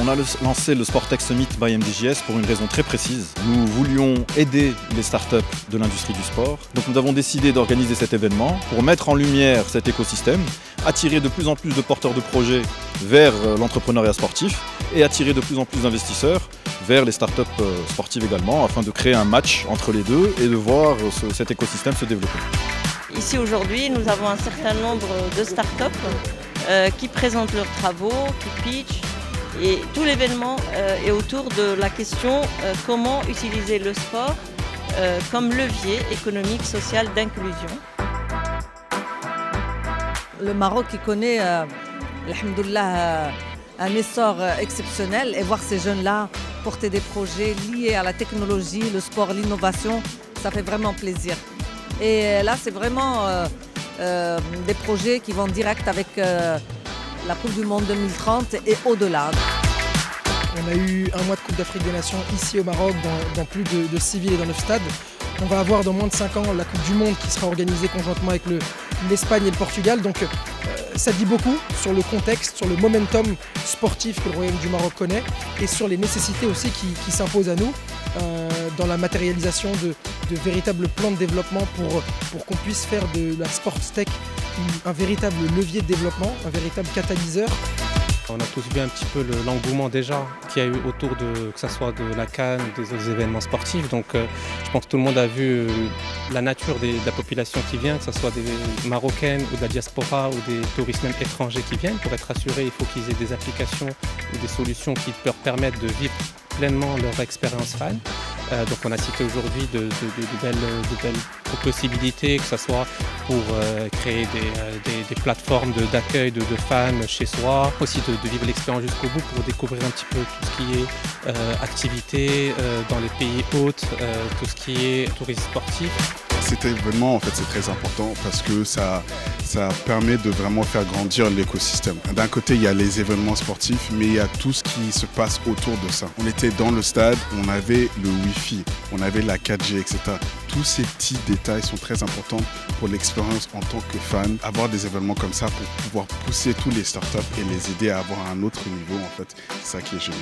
On a lancé le Sportex Summit by MDJS pour une raison très précise. Nous voulions aider les startups de l'industrie du sport. Donc nous avons décidé d'organiser cet événement pour mettre en lumière cet écosystème, attirer de plus en plus de porteurs de projets vers l'entrepreneuriat sportif et attirer de plus en plus d'investisseurs vers les startups sportives également, afin de créer un match entre les deux et de voir cet écosystème se développer. Ici aujourd'hui, nous avons un certain nombre de startups qui présentent leurs travaux, qui pitchent, et tout l'événement est autour de la question comment utiliser le sport comme levier économique, social d'inclusion. Le Maroc qui connaît, alhamdoulilah, un essor exceptionnel, et voir ces jeunes-là porter des projets liés à la technologie, le sport, l'innovation, ça fait vraiment plaisir. Et là, c'est vraiment des projets qui vont direct avec la Coupe du Monde 2030 et au-delà. On a eu un mois de Coupe d'Afrique des Nations ici au Maroc, dans plus de 6 villes et dans 9 stades. On va avoir dans moins de 5 ans la Coupe du Monde qui sera organisée conjointement avec l'Espagne et le Portugal. Donc ça dit beaucoup sur le contexte, sur le momentum sportif que le Royaume du Maroc connaît et sur les nécessités aussi qui s'imposent à nous dans la matérialisation de véritables plans de développement pour qu'on puisse faire de la sports tech un véritable levier de développement, un véritable catalyseur. On a tous vu un petit peu l'engouement déjà qu'il y a eu autour que ce soit de la CAN ou des autres événements sportifs. Donc je pense que tout le monde a vu la nature de la population qui vient, que ce soit des Marocaines ou de la diaspora ou des touristes même étrangers qui viennent. Pour être rassurés, il faut qu'ils aient des applications ou des solutions qui leur permettent de vivre pleinement leur expérience fan. Donc on a cité aujourd'hui de belles possibilités, que ce soit pour créer des plateformes d'accueil de fans chez soi, aussi de vivre l'expérience jusqu'au bout pour découvrir un petit peu tout ce qui est activité dans les pays hôtes, tout ce qui est tourisme sportif. Cet événement, en fait, c'est très important parce que ça permet de vraiment faire grandir l'écosystème. D'un côté, il y a les événements sportifs, mais il y a tout ce qui se passe autour de ça. On était dans le stade, on avait le Wi-Fi, on avait la 4G, etc. Tous ces petits détails sont très importants pour l'expérience en tant que fan. Avoir des événements comme ça pour pouvoir pousser tous les startups et les aider à avoir un autre niveau, en fait, c'est ça qui est génial.